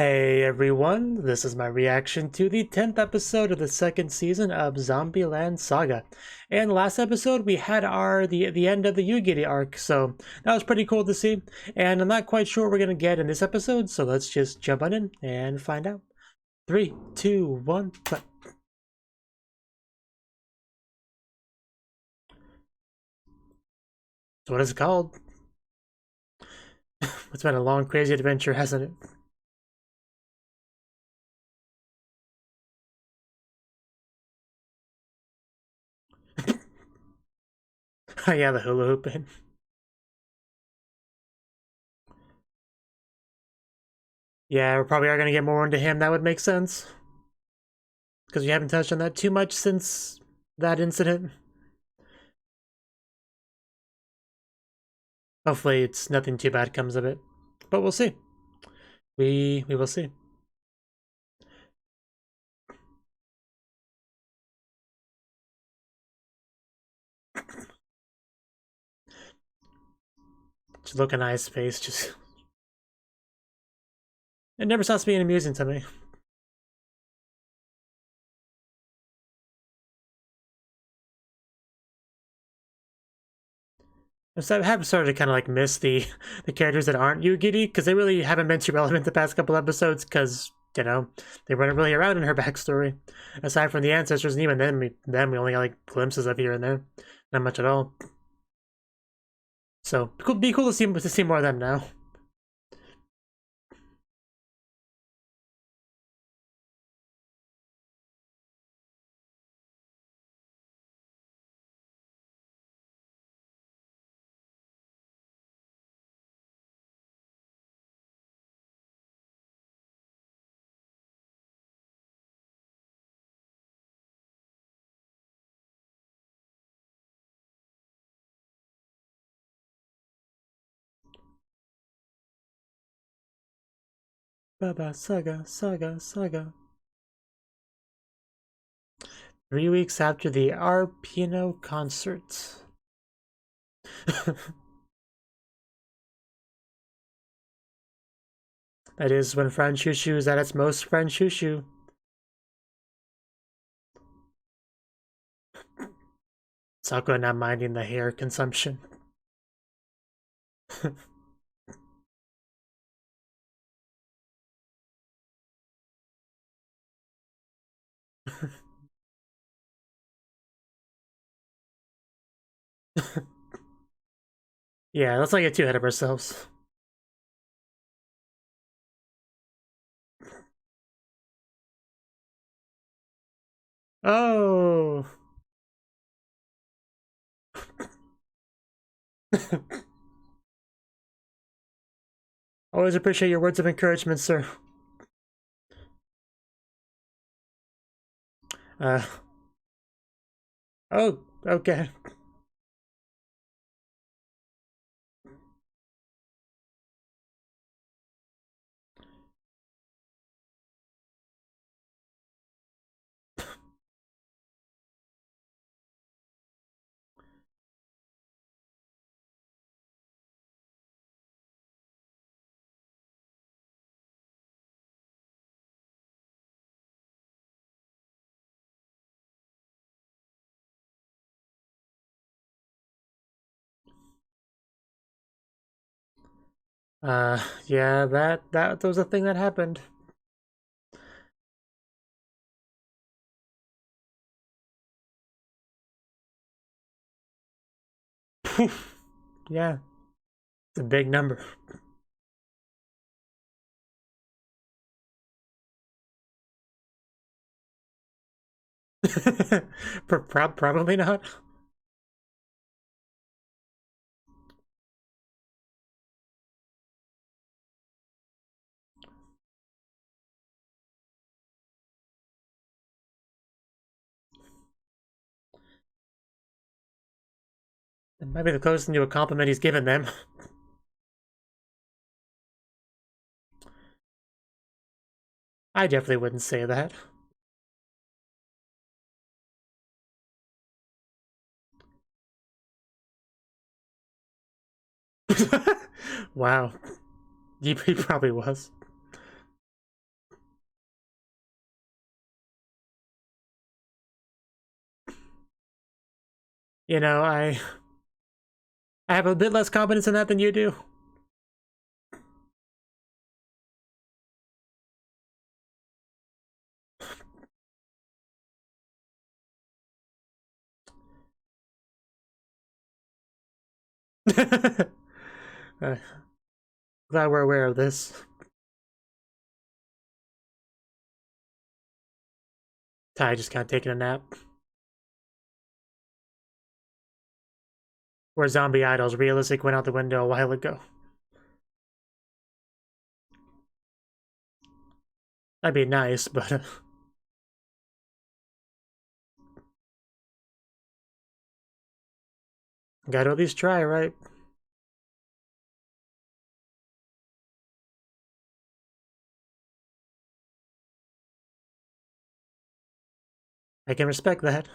Hey everyone, this is my reaction to the 10th episode of the second season of Zombieland Saga. And last episode we had the end of the Yuki arc, so that was pretty cool to see. And I'm not quite sure what we're gonna get in this episode, so let's just jump on in and find out. 3, 2, 1, play. So what is it called? It's been a long, crazy adventure, hasn't it? Oh yeah, the hula hooping. Yeah, we probably are gonna get more into him, that would make sense. Because we haven't touched on that too much since that incident. Hopefully it's nothing too bad comes of it. But we'll see. We will see. Just look at I's face, just it never stops being amusing to me. So I have started to kind of like miss the characters that aren't Yuki because they really haven't been too relevant the past couple episodes because you know they weren't really around in her backstory. Aside from the ancestors, and even then we only got like glimpses of here and there, not much at all. So be cool to see more of them now. Baba Saga Saga Saga. 3 weeks after the Arpino concert. That is when Fran Shushu is at its most Fran Shushu. Sakura not minding the hair consumption. Yeah, let's not get too ahead of ourselves. Oh. Always appreciate your words of encouragement, sir. Uh. Oh, okay. Yeah, that was a thing that happened. Yeah, it's a big number. Probably not. It might be the closest to a compliment he's given them. I definitely wouldn't say that. Wow. He probably was. You know, I have a bit less confidence in that than you do. Glad we're aware of this. Ty just kind of taking a nap. Where Zombie Idol's realistic went out the window a while ago. That'd be nice, but... gotta at least try, right? I can respect that.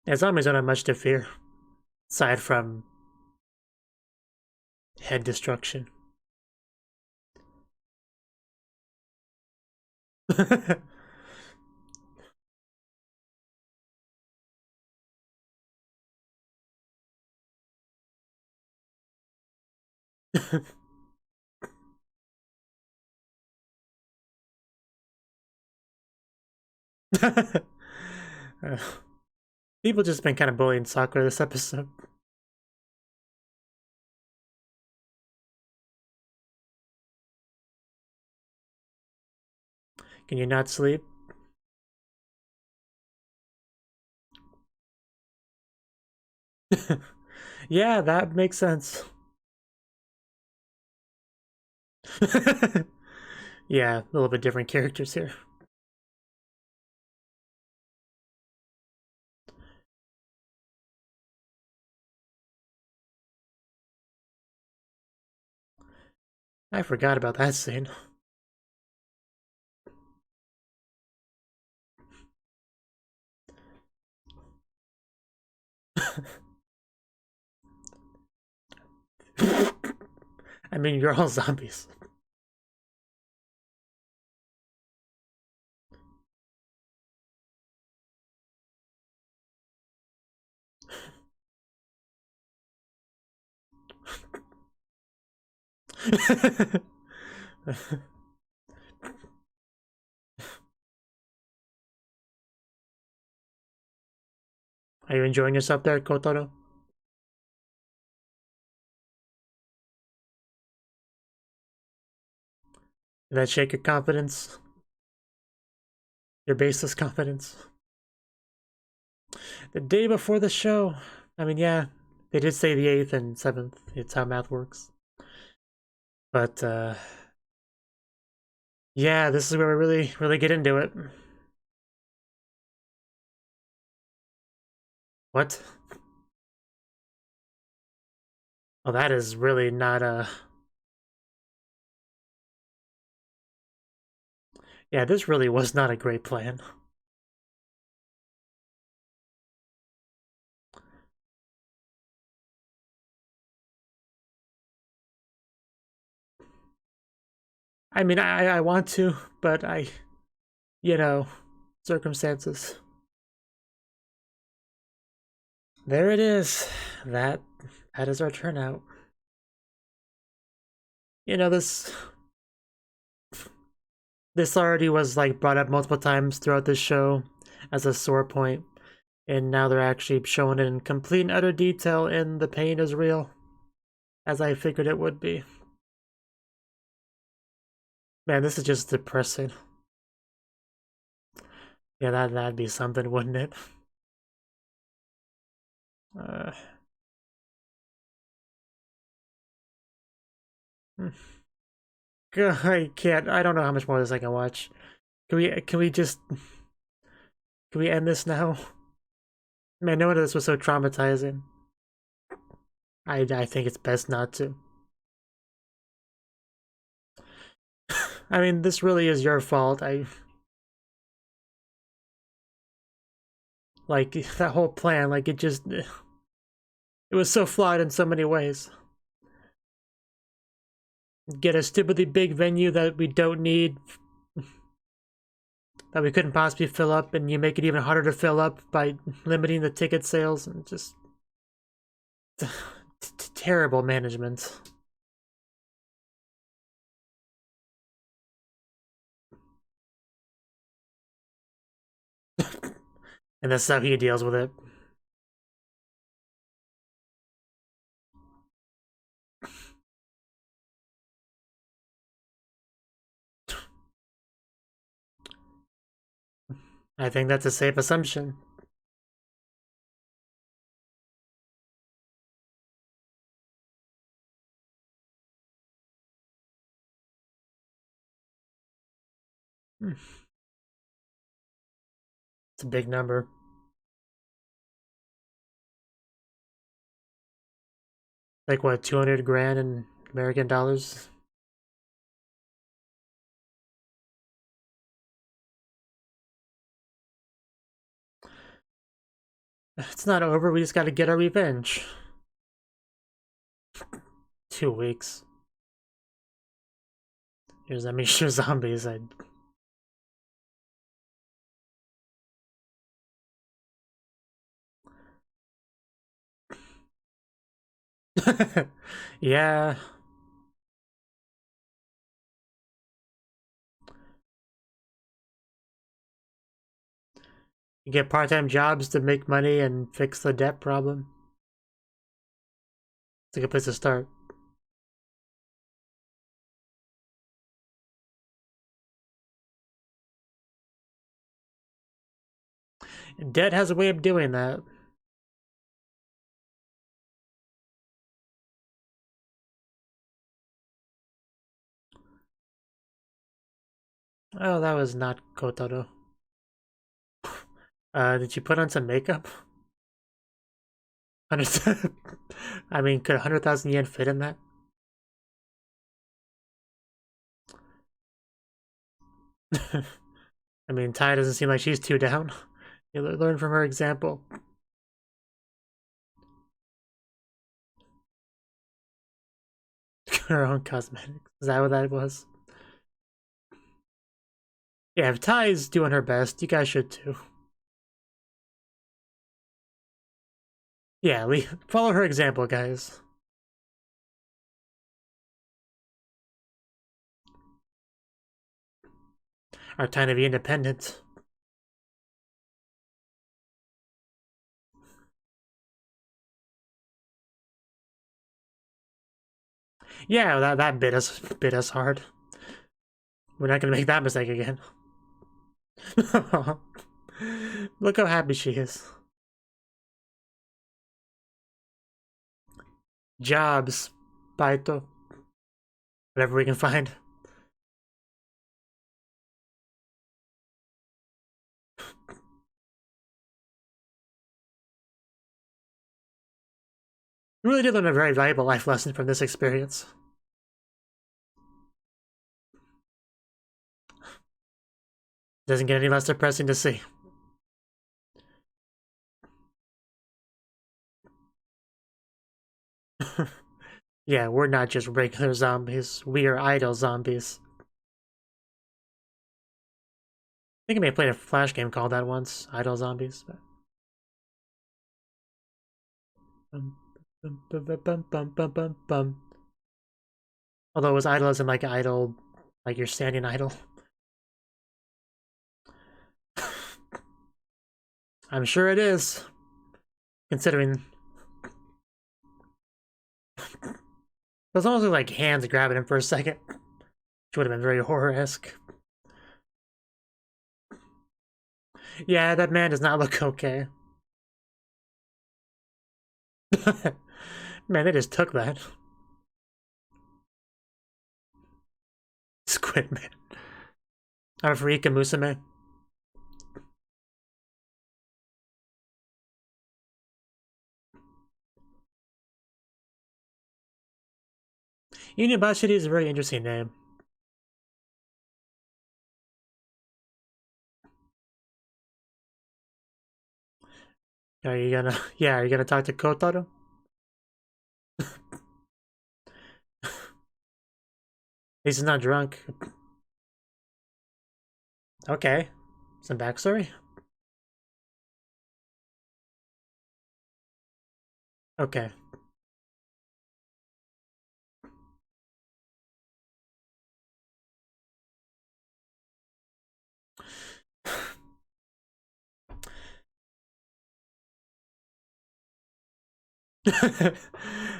Yeah, zombies don't have much to fear, aside from head destruction. People just been kind of bullying Sakura this episode. Can you not sleep? Yeah, that makes sense. Yeah, a little bit different characters here. I forgot about that scene. I mean, you're all zombies. Are you enjoying yourself there, Kotaro? Did that shake your confidence? Your baseless confidence? The day before the show. I mean, yeah, they did say the 8th and 7th. It's how math works. But, yeah, this is where we really get into it. What? Well, that is really not a... Yeah, this really was not a great plan. I mean, I want to, but you know, circumstances. There it is. That is our turnout. You know, this already was like brought up multiple times throughout this show as a sore point, and now they're actually showing it in complete and utter detail, and the pain is real, as I figured it would be. Man, this is just depressing. Yeah, that'd be something, wouldn't it? I can't. I don't know how much more of this I can watch. Can we just can we end this now? Man, no wonder this was so traumatizing. I think it's best not to. I mean, this really is your fault. Like, that whole plan, like, it just... It was so flawed in so many ways. Get a stupidly big venue that we don't need, that we couldn't possibly fill up, and you make it even harder to fill up by limiting the ticket sales, and just terrible management. And that's how he deals with it. I think that's a safe assumption. It's a big number. Like what, 200 grand in American dollars? It's not over, we just gotta get our revenge. 2 weeks. Here's, I mean, sure, zombies, yeah. You get part-time jobs to make money and fix the debt problem. It's a good place to start. Debt has a way of doing that. Oh, that was not Kotaro. Did you put on some makeup? I mean, could 100,000 yen fit in that? I mean, Tai doesn't seem like she's too down. You learn from her example. Her own cosmetics. Is that what that was? Yeah, if Tai's doing her best, you guys should too. Yeah, follow her example, guys. Our time to be independent. Yeah, that bit us hard. We're not gonna make that mistake again. Look how happy she is. Jobs, baito, whatever we can find. We really did learn a very valuable life lesson from this experience. Doesn't get any less depressing to see. Yeah, we're not just regular zombies. We are idol zombies. I think I may have played a Flash game called that once, Idol Zombies. But... Although it was idol as in like idol, like you're standing idol. I'm sure it is. Considering... It was almost like hands grabbing him for a second. Which would have been very horror-esque. Yeah, that man does not look okay. Man, they just took that. Squid Man. Our Freaka Musume. Inubashiri is a very interesting name. Are you gonna... Yeah, are you gonna talk to Kotaro? He's not drunk. Okay. Some backstory? Okay.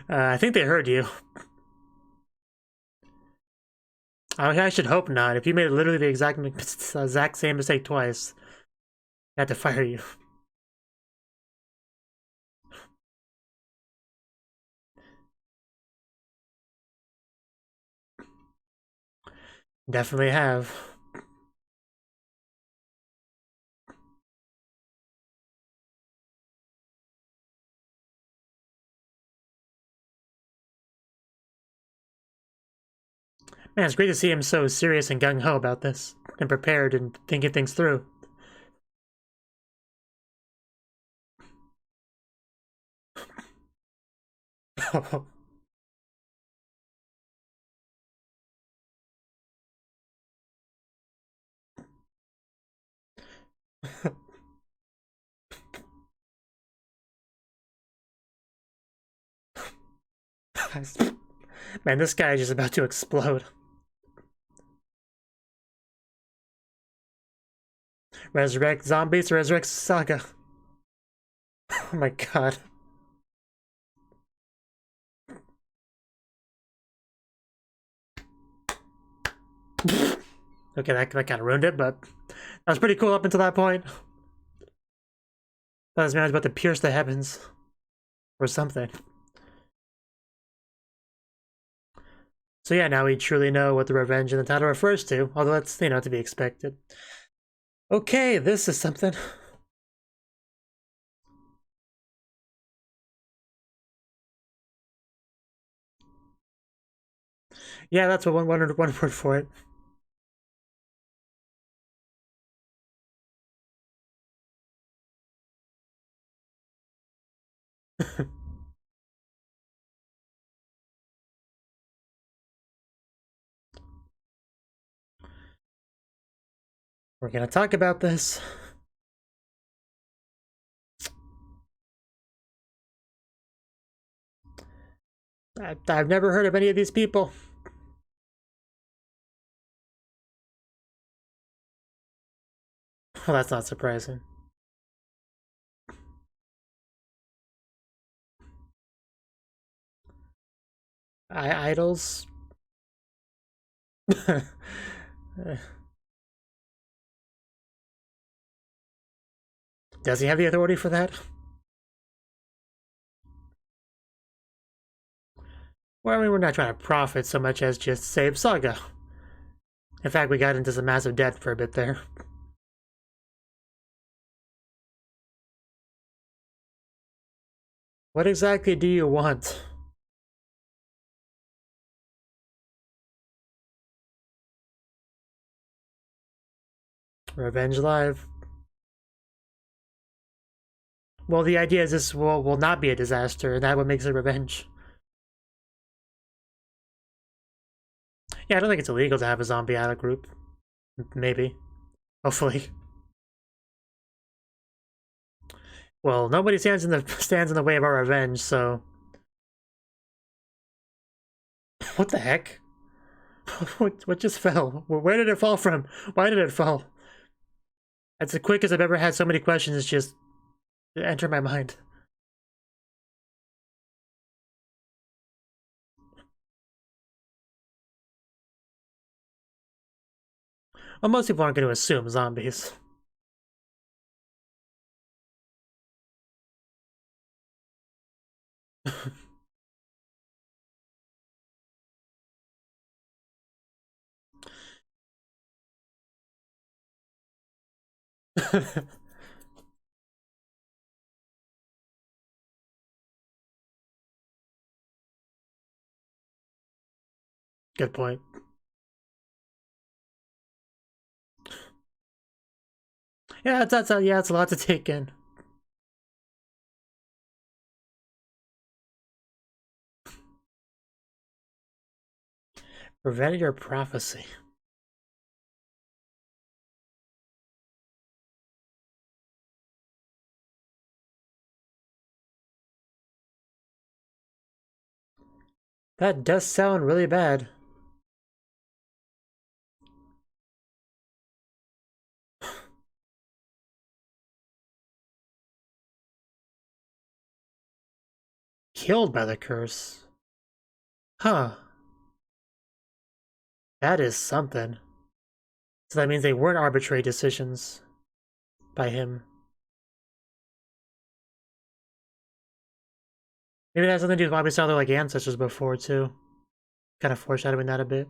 I think they heard you. I should hope not. If you made literally the exact same mistake twice, I had to fire you. Definitely have. Man, it's great to see him so serious and gung-ho about this, and prepared and thinking things through. Man, this guy is just about to explode. Resurrect zombies, resurrect Saga. Oh my god. Okay, that kind of ruined it, but that was pretty cool up until that point. That was man was about to pierce the heavens. Or something. So yeah, now we truly know what the revenge in the title refers to, although that's, to be expected. Okay, this is something. Yeah, that's what one word for it. We're gonna talk about this. I've never heard of any of these people. Well, that's not surprising. Idols? Does he have the authority for that? Well, I mean, we're not trying to profit so much as just save Saga. In fact, we got into some massive debt for a bit there. What exactly do you want? Revenge Live? Well, the idea is this will not be a disaster, and that what makes it revenge. Yeah, I don't think it's illegal to have a zombie idol group. Maybe. Hopefully. Well, nobody stands in the way of our revenge, so what the heck? What just fell? Where did it fall from? Why did it fall? That's the quickest I've ever had so many questions just enter my mind. Well, most people aren't going to assume zombies. Good point. Yeah, that's a lot to take in. Prevent your prophecy. That does sound really bad. Killed by the curse. Huh. That is something. So that means they weren't arbitrary decisions by him. Maybe that has something to do with why we saw their like ancestors before too. Kind of foreshadowing that a bit.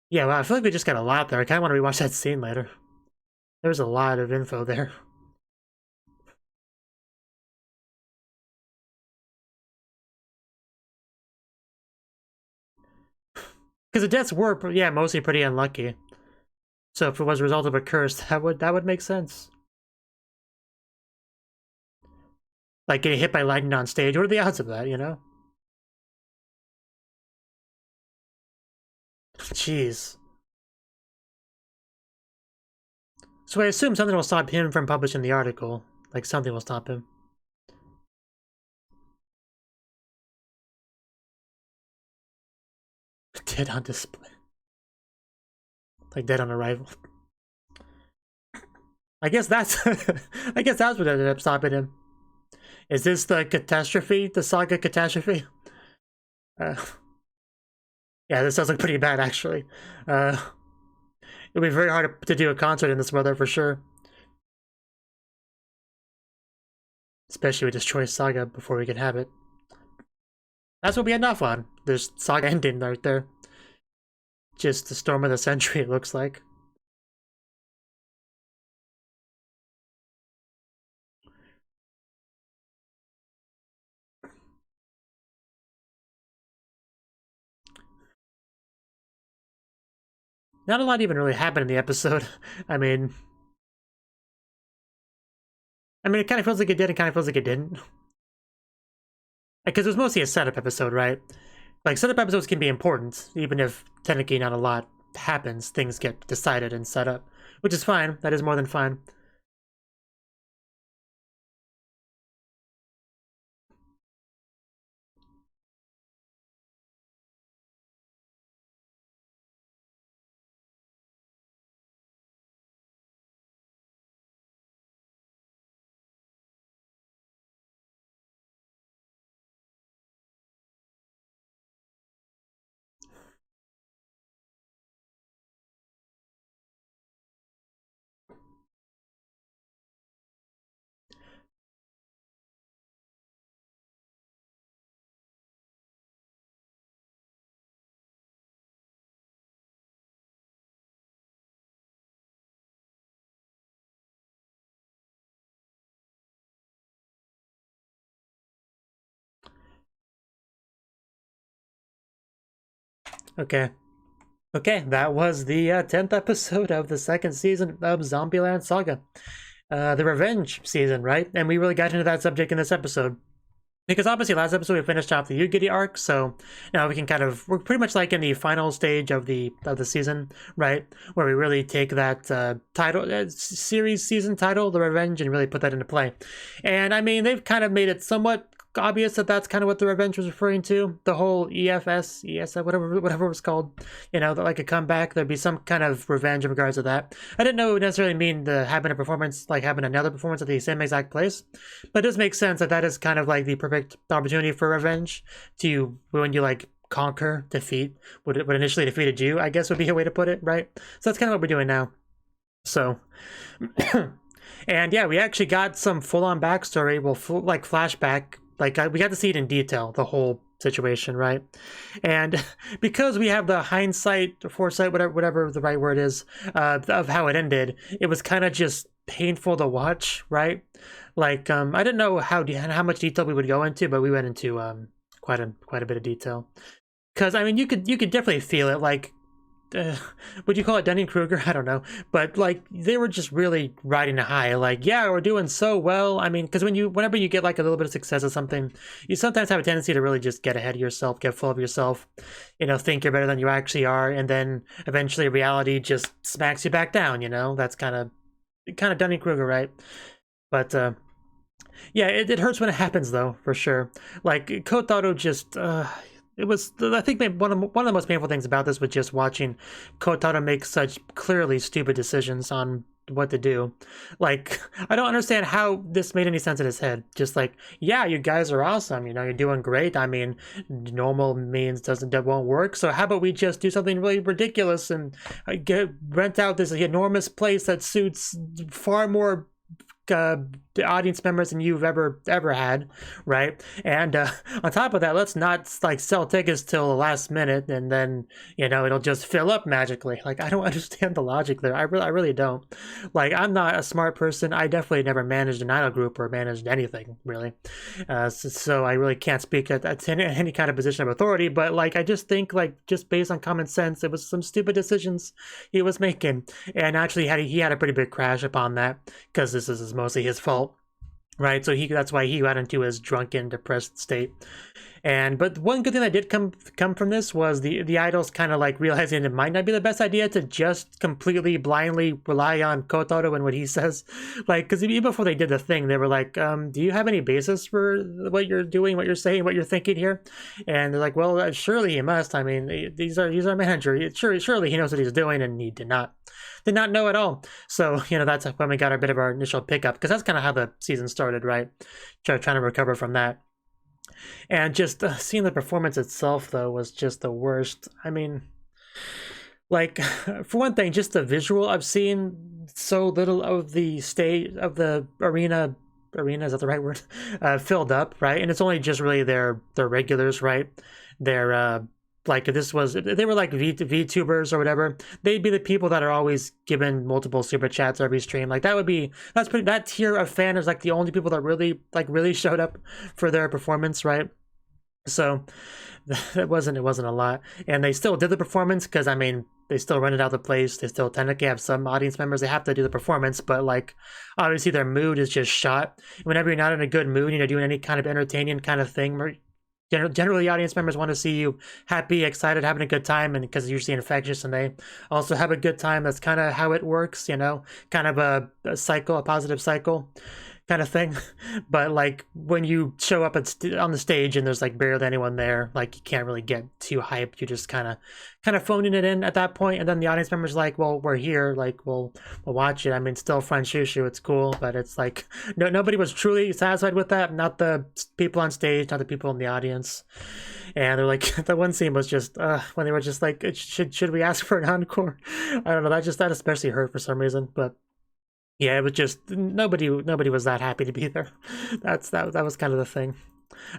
Yeah, wow, I feel like we just got a lot there. I kind of want to rewatch that scene later. There's a lot of info there. Because the deaths were, yeah, mostly pretty unlucky. So if it was a result of a curse, that would make sense. Like getting hit by lightning on stage. What are the odds of that, you know? Jeez. So I assume something will stop him from publishing the article. Like something will stop him. Dead on display. Like dead on arrival. I guess that's I guess that's what ended up stopping him. Is this the catastrophe? The saga catastrophe? Yeah, this sounds like pretty bad actually. It'll be very hard to do a concert in this weather for sure. Especially with Destroy Saga before we can have it. That's what we end off on. There's Saga ending right there. Just the storm of the century, it looks like. Not a lot even really happened in the episode. I mean, it kind of feels like it did, and kind of feels like it didn't. Because it was mostly a setup episode, right? Like, setup episodes can be important, even if technically not a lot happens. Things get decided and set up, which is fine. That is more than fine. Okay. Okay, that was the 10th episode of the second season of Zombieland Saga. The revenge season, right? And we really got into that subject in this episode. Because obviously last episode we finished off the Yuki arc, so now we can we're pretty much like in the final stage of the season, right? Where we really take that series season title, The Revenge, and really put that into play. And I mean, they've kind of made it somewhat obvious that that's kind of what The Revenge was referring to. The whole EFS, whatever it was called, you know, like a comeback. There'd be some kind of revenge in regards to that. I didn't know it would necessarily mean having a performance, like having another performance at the same exact place, but it does make sense that is kind of like the perfect opportunity for revenge to when you like conquer, defeat what initially defeated you, I guess would be a way to put it, right? So that's kind of what we're doing now. So and yeah, we actually got some full-on backstory, like flashback. Like, we got to see it in detail, the whole situation, right? And because we have the hindsight, foresight, whatever the right word is, of how it ended, it was kind of just painful to watch, right? Like, I didn't know how much detail we would go into, but we went into quite a bit of detail. Because I mean, you could definitely feel it. Like, would you call it Dunning-Kruger? I don't know, but like they were just really riding a high. Like, yeah, we're doing so well. I mean, because whenever you get like a little bit of success at something, you sometimes have a tendency to really just get ahead of yourself, get full of yourself, think you're better than you actually are, and then eventually reality just smacks you back down. That's kind of Dunning-Kruger, right? But yeah, it hurts when it happens, though, for sure. Like Kotaro just. It was, I think, maybe one of the most painful things about this was just watching Kotaro make such clearly stupid decisions on what to do. Like, I don't understand how this made any sense in his head. Just like, yeah, you guys are awesome. You're doing great. I mean, normal means that won't work. So how about we just do something really ridiculous and rent out this enormous place that suits far more the audience members than you've ever had, right? And on top of that, let's not like sell tickets till the last minute and then it'll just fill up magically. Like, I don't understand the logic there. I really don't. Like, I'm not a smart person. I definitely never managed an idol group or managed anything really, so I really can't speak at any kind of position of authority. But like, I just think, like, just based on common sense, it was some stupid decisions he was making, and actually he had a pretty big crash upon that, because this is mostly his fault. Right, so that's why he got into his drunken, depressed state. But one good thing that did come from this was the idols kind of like realizing it might not be the best idea to just completely blindly rely on Kotaro and what he says. Like, because even before they did the thing, they were like, do you have any basis for what you're doing, what you're saying, what you're thinking here? And they're like, well, surely he must. I mean, he's our manager. Surely he knows what he's doing, and he did not know at all. So that's when we got a bit of our initial pickup, because that's kind of how the season started, right? Trying to recover from that. And just seeing the performance itself, though, was just the worst. I mean, like, for one thing, just the visual. I've seen so little of the stage, of the arena, is that the right word? Filled up, right? And it's only just really their regulars, right? Their like, if they were like VTubers or whatever, they'd be the people that are always given multiple super chats every stream. Like, that tier of fan is like the only people that really showed up for their performance, right? So it wasn't a lot, and they still did the performance, because I mean, they still rented out the place. They still technically have some audience members. They have to do the performance, but like, obviously their mood is just shot. Whenever you're not in a good mood, doing any kind of entertaining kind of thing, generally audience members want to see you happy, excited, having a good time, and because it's usually infectious, and they also have a good time. That's kind of how it works, kind of a cycle, a positive cycle kind of thing. But like, when you show up on the stage and there's like barely anyone there, like, you can't really get too hyped. You're just kind of phoning it in at that point, and then the audience members like, well, we're here, like, we'll watch it. I mean, still fun shoo, it's cool, but it's like, nobody was truly satisfied with that. Not the people on stage, not the people in the audience. And they're like, the one scene was just when they were just like, should we ask for an encore? I don't know, that especially hurt for some reason. But yeah, it was just, nobody was that happy to be there. That was kind of the thing.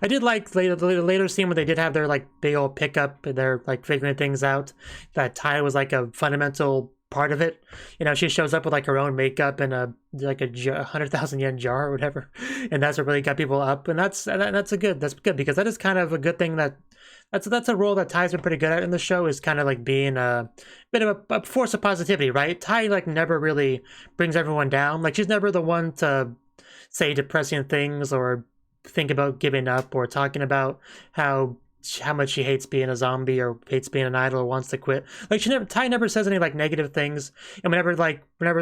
I did like the later scene when they did have their like big old pickup, and they're like figuring things out. That Tai was like a fundamental part of it. She shows up with like her own makeup and a 100,000 yen jar or whatever, and that's what really got people up. And that's good, because that is kind of a good thing. That's a role that Tai's been pretty good at in the show, is kind of like being a bit of a force of positivity, right? Tai like never really brings everyone down. Like, she's never the one to say depressing things or think about giving up or talking about how much she hates being a zombie or hates being an idol or wants to quit. Like, Tai never says any like negative things, and whenever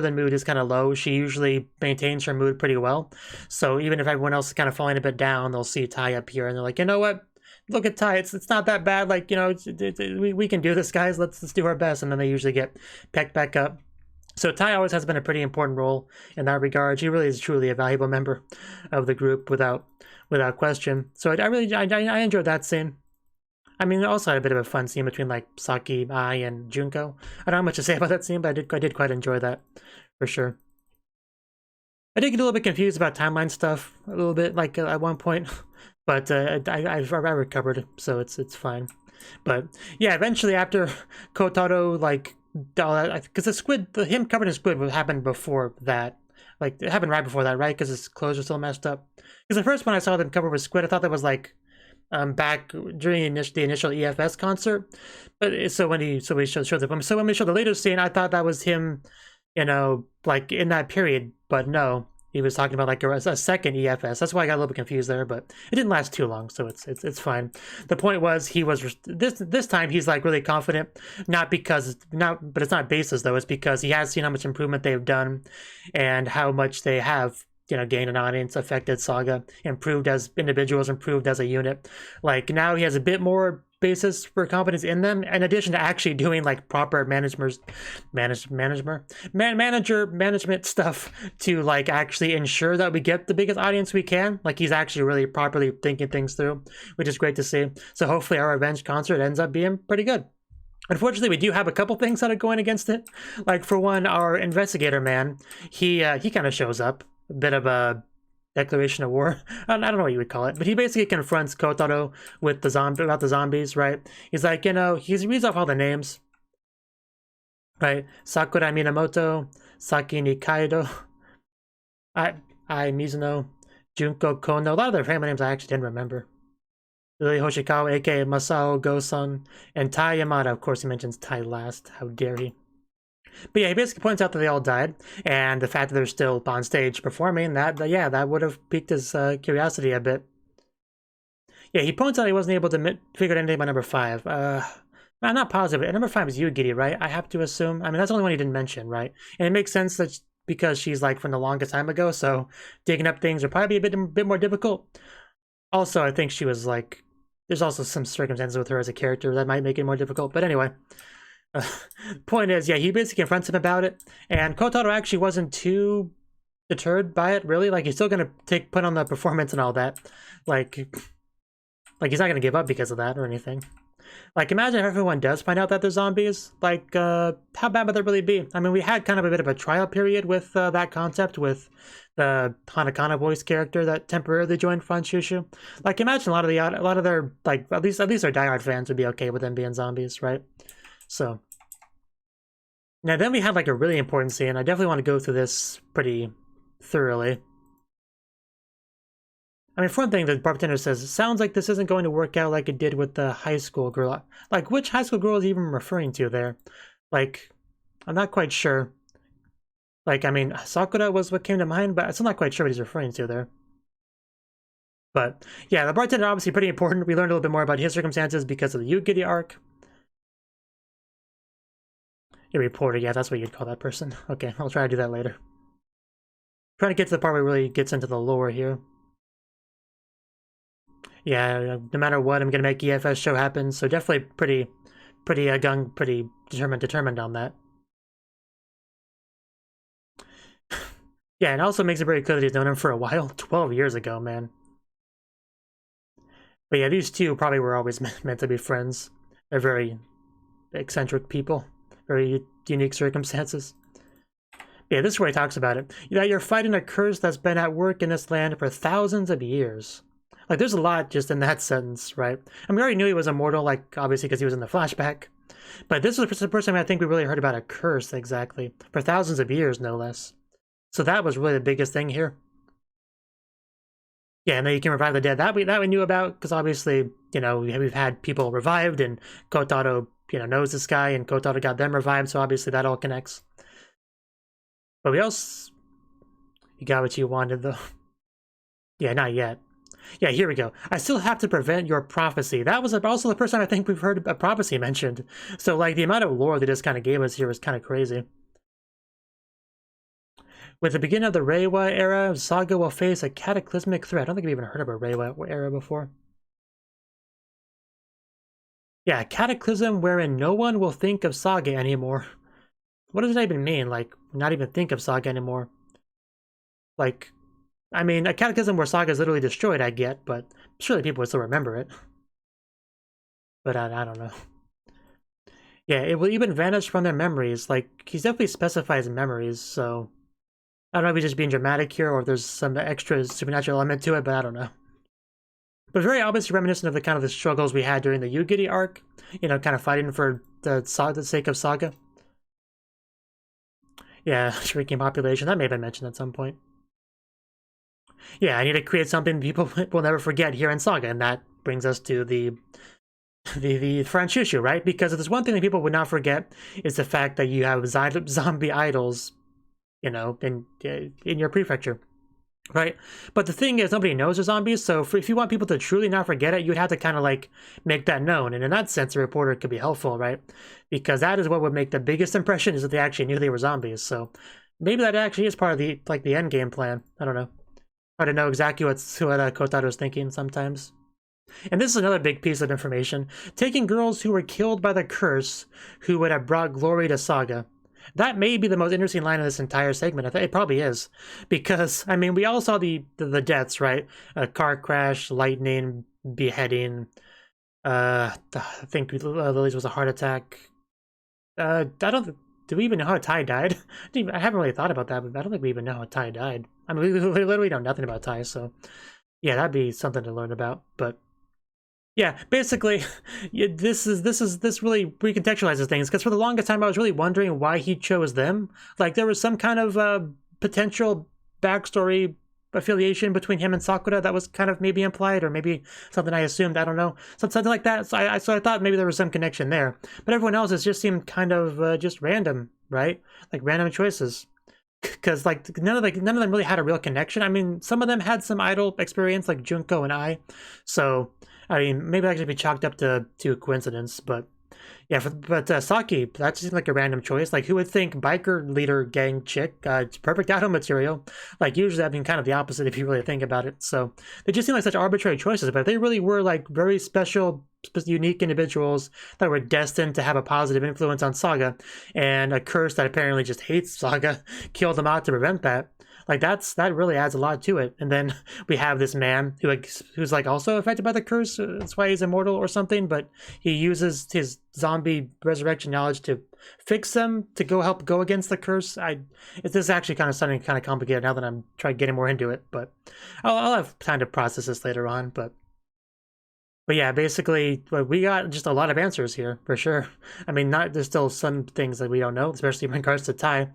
the mood is kind of low, she usually maintains her mood pretty well. So even if everyone else is kind of falling a bit down, they'll see Tai up here and they're like, you know what? Look at Tai, it's not that bad. Like, we can do this, guys. Let's do our best. And then they usually get pecked back up. So Tai always has been a pretty important role in that regard. She really is truly a valuable member of the group without question. So I enjoyed that scene. I mean, it also had a bit of a fun scene between like Saki, Ai, and Junko. I don't have much to say about that scene, but I did quite enjoy that, for sure. I did get a little bit confused about timeline stuff a little bit, like at one point, but I recovered, so it's fine. But yeah, eventually after Kotaro, like, all that, because him covered in squid happened before that. Like, it happened right before that, right? Because his clothes were still messed up. Because the first one I saw them covered with squid, I thought that was like back during the initial EFS concert. But so when we showed when we showed the later scene, I thought that was him, you know, like in that period. But no, he was talking about like a second EFS. That's why I got a little bit confused there. But it didn't last too long, so it's fine. The point was he was this time he's like really confident, but it's not baseless though. It's because he has seen how much improvement they've done, and how much they have, you know, gained an audience, affected Saga, improved as individuals, improved as a unit. Like now he has a bit more basis for confidence in them, in addition to actually doing like proper management stuff to like actually ensure that we get the biggest audience we can. Like he's actually really properly thinking things through, which is great to see. So hopefully our revenge concert ends up being pretty good. Unfortunately, we do have a couple things that are going against it. Like for one, our investigator man, he kind of shows up. A bit of a declaration of war. I don't know what you would call it, but he basically confronts Kotaro with about the zombies, right? He's like, you know, he reads off all the names, right? Sakura Minamoto, Saki Nikaido, Ai Mizuno, Junko Kono. A lot of their family names I actually didn't remember. Lily Hoshikawa, aka Masao Gosan, and Tai Yamada. Of course, he mentions Tai last. How dare he? But yeah, he basically points out that they all died, and the fact that they're still on stage performing, that would have piqued his curiosity a bit. Yeah, he points out he wasn't able to figure out anything about number 5. I'm not positive, but number 5 is Yuki, right? I have to assume. I mean, that's the only one he didn't mention, right? And it makes sense that because she's like from the longest time ago, so digging up things would probably be a bit more difficult. Also, I think she was like, there's also some circumstances with her as a character that might make it more difficult. But anyway. Point is, yeah, he basically confronts him about it, and Kotaro actually wasn't too deterred by it, really. Like, he's still gonna put on the performance and all that. Like he's not gonna give up because of that or anything. Like, imagine if everyone does find out that they're zombies. Like, how bad would that really be? I mean, we had kind of a bit of a trial period with that concept with the Hanakana voice character that temporarily joined Buensuceso. Like, imagine a lot of their, like, at least their diehard fans would be okay with them being zombies, right? So now then we had like a really important scene. I definitely want to go through this pretty thoroughly. I mean, for one thing, the bartender says, it sounds like this isn't going to work out like it did with the high school girl. Like, which high school girl is he even referring to there? Like, I'm not quite sure. Like, I mean, Sakura was what came to mind, but I'm still not quite sure what he's referring to there. But yeah, the bartender obviously pretty important. We learned a little bit more about his circumstances because of the Yuki arc. A reporter, yeah, that's what you'd call that person. Okay, I'll try to do that later. Trying to get to the part where it really gets into the lore here. Yeah, no matter what, I'm gonna make EFS show happen. So definitely pretty determined on that. Yeah, and also makes it very clear that he's known him for a while. 12 years ago, man. But yeah, these two probably were always meant to be friends. They're very eccentric people. Very unique circumstances. Yeah, this is where he talks about it. That you're fighting a curse that's been at work in this land for thousands of years. Like, there's a lot just in that sentence, right? I mean, we already knew he was immortal, like, obviously, because he was in the flashback. But this was the first time I think we really heard about a curse, exactly. For thousands of years, no less. So that was really the biggest thing here. Yeah, and then you can revive the dead. That we knew about, because obviously, you know, we've had people revived, and Kotaro, you know, knows this guy, and Kotaro got them revived, so obviously that all connects. But we also... You got what you wanted, though. Yeah, not yet. Yeah, here we go. I still have to prevent your prophecy. That was also the first time I think we've heard a prophecy mentioned. So, like, the amount of lore they just kind of gave us here was kind of crazy. With the beginning of the Reiwa era, Saga will face a cataclysmic threat. I don't think we've even heard of a Reiwa era before. Yeah, a cataclysm wherein no one will think of Saga anymore. What does that even mean? Like, not even think of Saga anymore? Like, I mean, a cataclysm where Saga is literally destroyed, I get, but surely people would still remember it. But I don't know. Yeah, it will even vanish from their memories. Like, he's definitely specifies memories, so... I don't know if he's just being dramatic here or if there's some extra supernatural element to it, but I don't know. But very obviously reminiscent of the kind of the struggles we had during the Yuki arc. You know, kind of fighting for the sake of Saga. Yeah, shrinking population. That may have been mentioned at some point. Yeah, I need to create something people will never forget here in Saga, and that brings us to the French issue, right? Because if there's one thing that people would not forget, is the fact that you have zombie idols, you know, in your prefecture, right? But the thing is, nobody knows they're zombies, so if you want people to truly not forget it, you'd have to kind of like make that known. And in that sense, a reporter could be helpful, right? Because that is what would make the biggest impression, is that they actually knew they were zombies. So maybe that actually is part of the the end game plan. I don't know. Hard to know exactly what Kotaro was thinking sometimes. And this is another big piece of information. Taking girls who were killed by the curse who would have brought glory to Saga. That may be the most interesting line of this entire segment. I think it probably is. Because, I mean, we all saw the deaths, right? A car crash, lightning, beheading. I think Lily's was a heart attack. Do we even know how Tai died? I haven't really thought about that, but I don't think we even know how Tai died. I mean, we literally know nothing about Tai, so yeah, that'd be something to learn about. But yeah, basically, this really recontextualizes things, because for the longest time I was really wondering why he chose them. Like, there was some kind of potential backstory affiliation between him and Sakura that was kind of maybe implied, or maybe something I assumed, I don't know, something like that. So I thought maybe there was some connection there, but everyone else has just seemed kind of just random, right? Like random choices, because like none of them really had a real connection. I mean, some of them had some idol experience, like Junko and I, so I mean, maybe that could be chalked up to coincidence. But yeah, but Saki, that seems like a random choice. Like, who would think biker leader gang chick? It's perfect idol material. Like, usually that'd be kind of the opposite if you really think about it. So they just seem like such arbitrary choices, but they really were like very special, unique individuals that were destined to have a positive influence on Saga, and a curse that apparently just hates Saga killed them out to prevent that. Like, that really adds a lot to it. And then we have this man who's like also affected by the curse. That's why he's immortal or something. But he uses his zombie resurrection knowledge to fix them, to help go against the curse. This is actually kind of something kind of complicated now that I'm trying getting more into it. But I'll have time to process this later on. But yeah, basically, we got just a lot of answers here for sure. I mean, there's still some things that we don't know, especially in regards to Tai,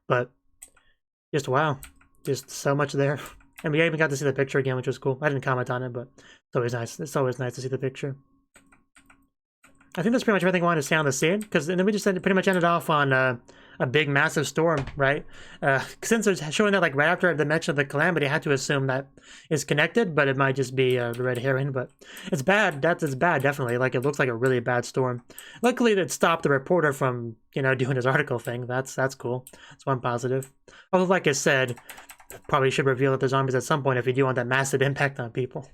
but just wow, just so much there. And we even got to see the picture again, which was cool. I didn't comment on it, but it's always nice. It's always nice to see the picture. I think that's pretty much everything I wanted to say on the scene, because then we just pretty much ended off on a big, massive storm, right? Since it's showing that like right after the mention of the calamity, I had to assume that is connected, but it might just be the red herring. But it's bad. It's bad, definitely. Like, it looks like a really bad storm. Luckily, it stopped the reporter from, you know, doing his article thing. That's cool. That's one positive. Although, like I said, probably should reveal that the zombies at some point if you do want that massive impact on people.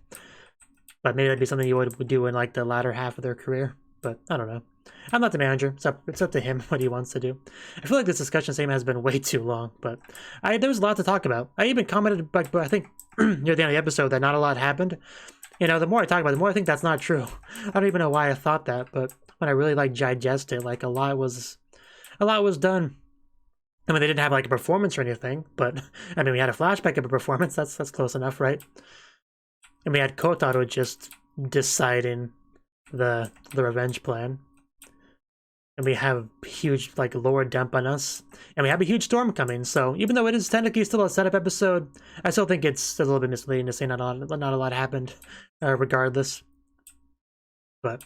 But maybe that'd be something you would do in like the latter half of their career. But I don't know. I'm not the manager. It's up to him what he wants to do. I feel like this discussion segment has been way too long, but there was a lot to talk about. I even commented, but I think near the end of the episode, that not a lot happened. You know, the more I talk about it, the more I think that's not true. I don't even know why I thought that, but when I really like digest it, like a lot was done. I mean, they didn't have like a performance or anything, but I mean, we had a flashback of a performance. That's close enough, right? And we had Kotaro just deciding the revenge plan. And we have huge like lore dump on us, and we have a huge storm coming. So even though it is technically still a setup episode, I still think it's a little bit misleading to say not a lot happened, regardless. But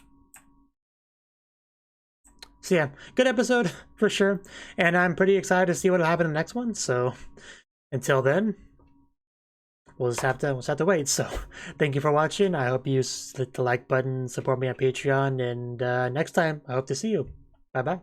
so yeah, good episode for sure, and I'm pretty excited to see what'll happen in the next one. So until then, we'll just have to wait. So thank you for watching. I hope you hit the like button, support me on Patreon, and next time I hope to see you. Bye bye.